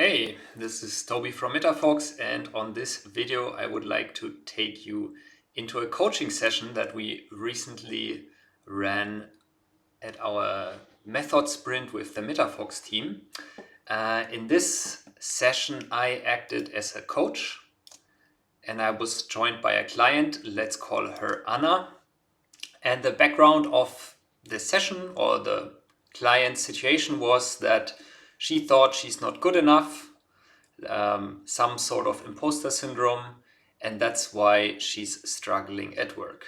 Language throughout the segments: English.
Hey, this is Toby from Metafox, and on this video I would like to take you into a coaching session that we recently ran at our method sprint with the Metafox team. In this session I acted as a coach and I was joined by a client, let's call her Anna. And the background of the session or the client's situation was that she thought she's not good enough, some sort of imposter syndrome, and that's why she's struggling at work.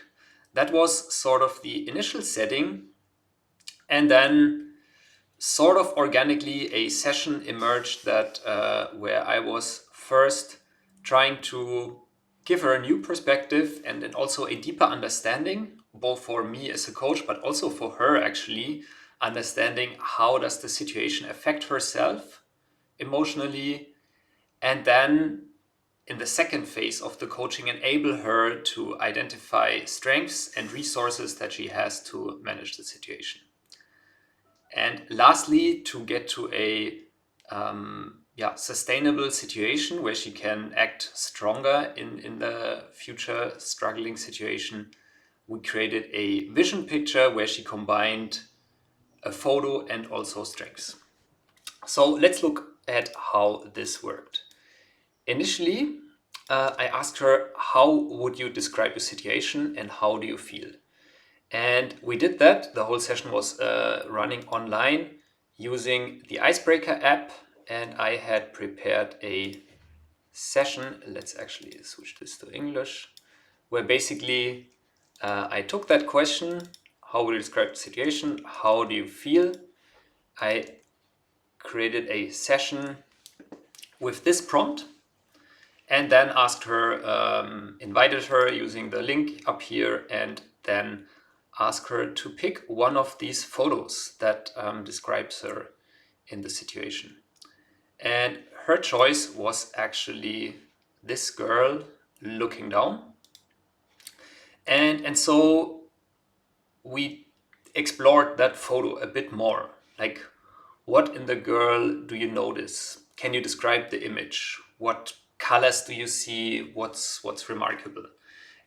That was sort of the initial setting, and then sort of organically a session emerged that where I was first trying to give her a new perspective and then also a deeper understanding, both for me as a coach, but also for her actually, understanding how does the situation affect herself emotionally, and then in the second phase of the coaching, enable her to identify strengths and resources that she has to manage the situation. And lastly, to get to a sustainable situation where she can act stronger in the future struggling situation, we created a vision picture where she combined a photo and also strengths. So let's look at how this worked. Initially, I asked her, how would you describe your situation and how do you feel? And we did that. The whole session was running online using the Icebreaker app, and I had prepared a session. Let's actually switch this to English, where basically I took that question, how would you describe the situation? How do you feel? I created a session with this prompt and then asked her, invited her using the link up here, and then asked her to pick one of these photos that describes her in the situation. And her choice was actually this girl looking down. And so we explored that photo a bit more. Like, what in the girl do you notice? Can you describe the image? What colors do you see? What's remarkable?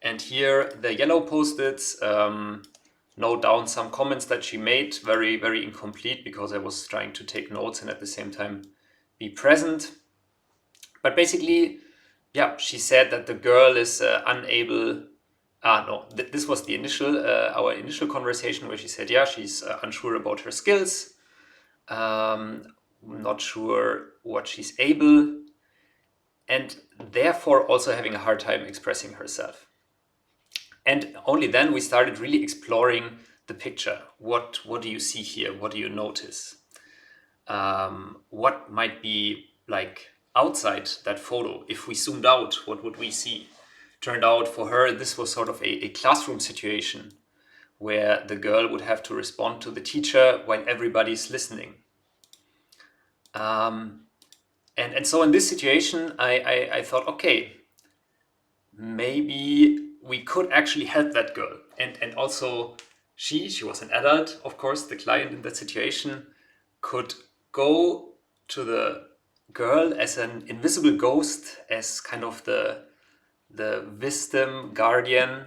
And here the yellow post-its note down some comments that she made, very, very incomplete because I was trying to take notes and at the same time be present. But basically, yeah, she said that the girl is unable. This was the initial, our initial conversation where she said, yeah, she's unsure about her skills, not sure what she's able, and therefore also having a hard time expressing herself. And only then we started really exploring the picture. What do you see here? What do you notice? What might be like outside that photo? If we zoomed out, what would we see? Turned out for her, this was sort of a classroom situation where the girl would have to respond to the teacher while everybody's listening. And so in this situation, I thought, okay, maybe we could actually help that girl. And also she was an adult, of course, the client in that situation could go to the girl as an invisible ghost, as kind of the wisdom guardian,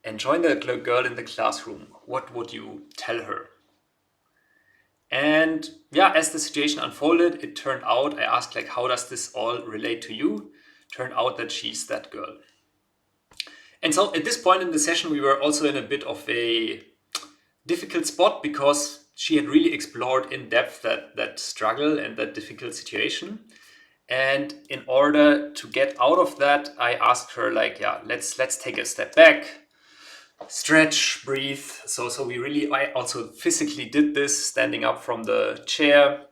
and join the girl in the classroom. What would you tell her? And yeah, as the situation unfolded, it turned out, I asked, like, how does this all relate to you? Turned out that she's that girl. And so at this point in the session, we were also in a bit of a difficult spot because she had really explored in depth that struggle and that difficult situation. And in order to get out of that, I asked her, like, yeah, let's take a step back, stretch, breathe. So I also physically did this, standing up from the chair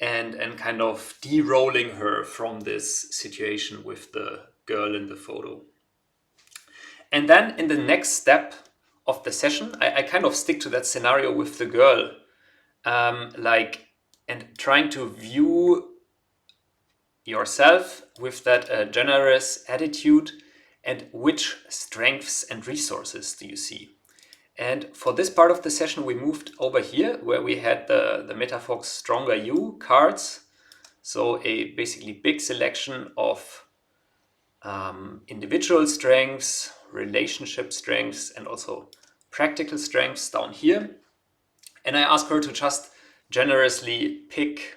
and kind of de-rolling her from this situation with the girl in the photo. And then in the next step of the session, I kind of stick to that scenario with the girl, and trying to view yourself with that generous attitude, and which strengths and resources do you see? And for this part of the session, we moved over here where we had the Metafox Stronger You cards. So a basically big selection of individual strengths, relationship strengths, and also practical strengths down here. And I ask her to just generously pick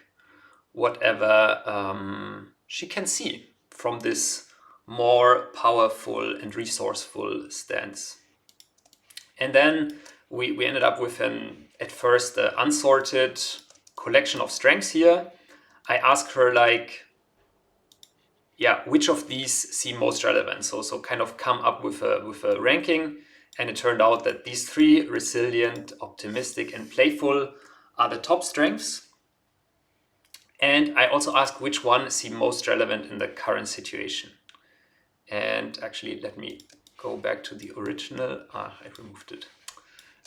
whatever she can see from this more powerful and resourceful stance. And then we ended up with at first unsorted collection of strengths here. I asked her like, yeah, which of these seem most relevant? So kind of come up with a ranking. And it turned out that these three, resilient, optimistic, and playful, are the top strengths. And I also asked which one seem most relevant in the current situation. And actually, let me go back to the original. I removed it.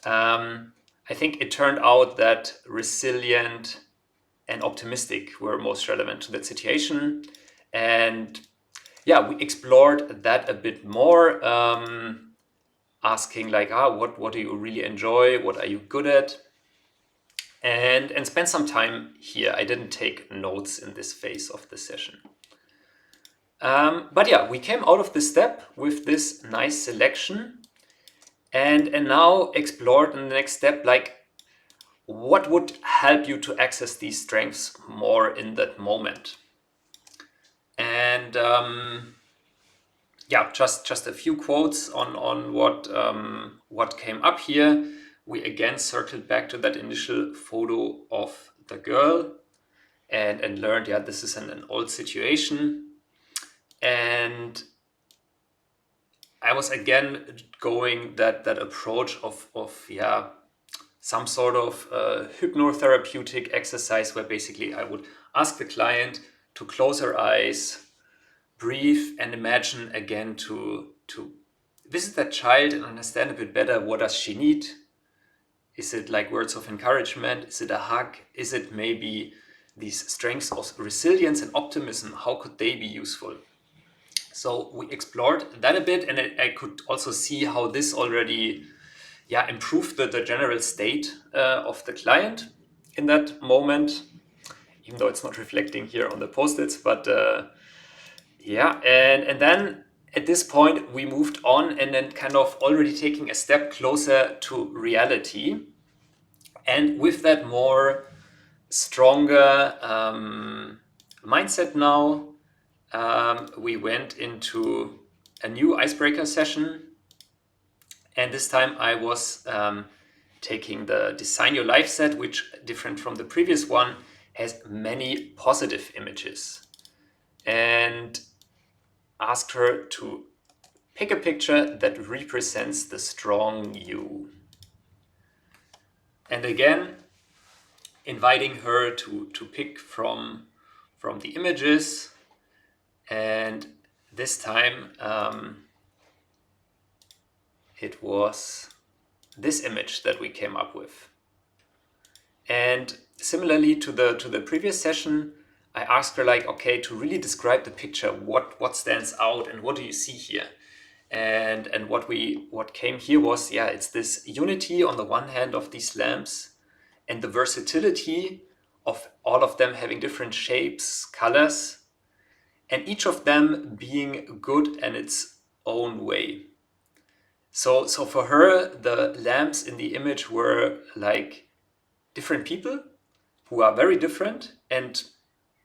I think it turned out that resilient and optimistic were most relevant to that situation. And yeah, we explored that a bit more, asking like, what do you really enjoy? What are you good at? And spend some time here. I didn't take notes in this phase of the session. But yeah, we came out of this step with this nice selection and now explored in the next step, like what would help you to access these strengths more in that moment. And yeah, just a few quotes on what came up here. We again circled back to that initial photo of the girl and learned, yeah, this is an old situation. And I was again going that approach of yeah, some sort of hypnotherapeutic exercise where basically I would ask the client to close her eyes, breathe, and imagine again to visit that child and understand a bit better what does she need. Is it like words of encouragement? Is it a hug? Is it maybe these strengths of resilience and optimism? How could they be useful? So we explored that a bit, and I could also see how this already improved the general state of the client in that moment, even though it's not reflecting here on the post-its. But and then at this point we moved on and then kind of already taking a step closer to reality. And with that more stronger mindset now, we went into a new icebreaker session. And this time I was taking the Design Your Life set, which, different from the previous one, has many positive images. And asked her to pick a picture that represents the strong you. And again, inviting her to pick from the images. And this time it was this image that we came up with. And similarly to the previous session, I asked her like, okay, to really describe the picture, what stands out and what do you see here? And what came here was, yeah, it's this unity on the one hand of these lamps and the versatility of all of them having different shapes, colors, and each of them being good in its own way. So for her, the lamps in the image were like different people who are very different, and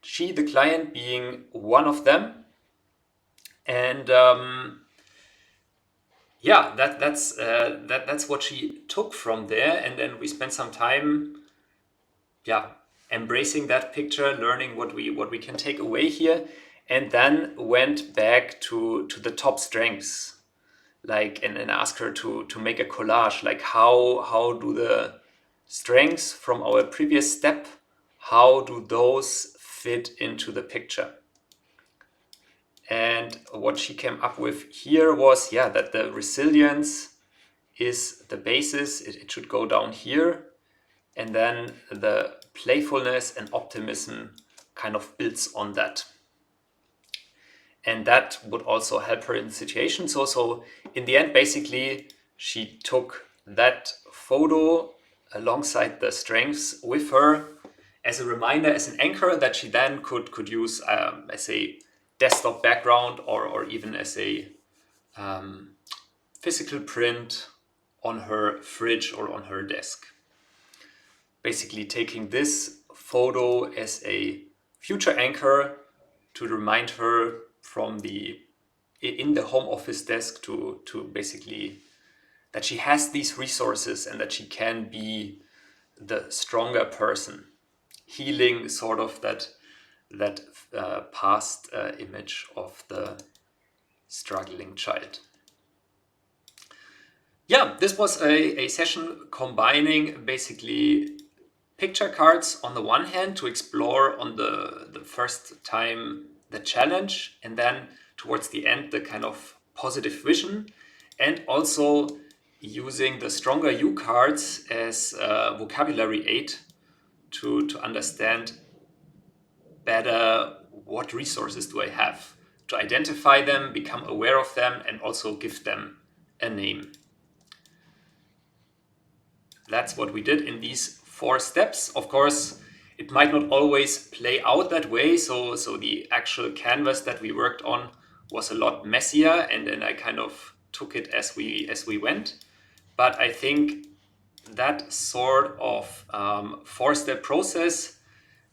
she, the client, being one of them. And that's what she took from there. And then we spent some time, embracing that picture, learning what we can take away here, and then went back to the top strengths, like and ask her to make a collage, like how do the strengths from our previous step, how do those fit into the picture? And what she came up with here was, that the resilience is the basis. It should go down here. And then the playfulness and optimism kind of builds on that. And that would also help her in the situation. So in the end, basically, she took that photo alongside the strengths with her as a reminder, as an anchor that she then could use as a desktop background or even as a physical print on her fridge or on her desk. Basically taking this photo as a future anchor to remind her from in the home office desk to basically that she has these resources and that she can be the stronger person, healing sort of that past image of the struggling child. Yeah, this was a session combining basically picture cards on the one hand to explore on the first time the challenge, and then towards the end the kind of positive vision, and also using the stronger you cards as a vocabulary aid to understand better what resources do I have, to identify them, become aware of them, and also give them a name. That's what we did in these 4 steps. Of course, it might not always play out that way. So the actual canvas that we worked on was a lot messier, and then I kind of took it as we went. But I think that sort of 4-step process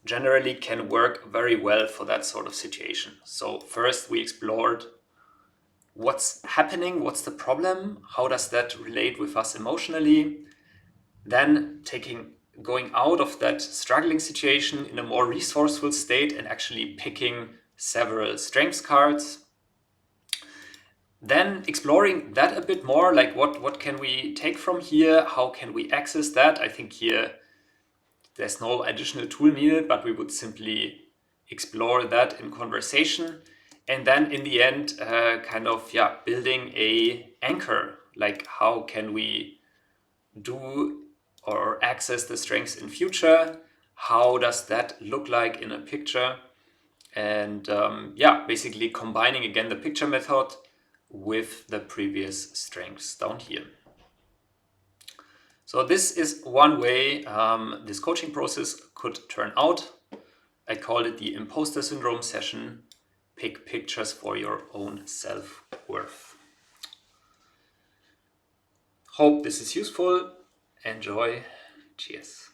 generally can work very well for that sort of situation. So first we explored what's happening, what's the problem, how does that relate with us emotionally. Then going out of that struggling situation in a more resourceful state and actually picking several strengths cards. Then exploring that a bit more, like what can we take from here? How can we access that? I think here there's no additional tool needed, but we would simply explore that in conversation. And then in the end, building a anchor, like how can we do or access the strengths in future? How does that look like in a picture? And basically combining again the picture method with the previous strengths down here. So this is one way this coaching process could turn out. I call it the imposter syndrome session. Pick pictures for your own self-worth. Hope this is useful. Enjoy. Cheers.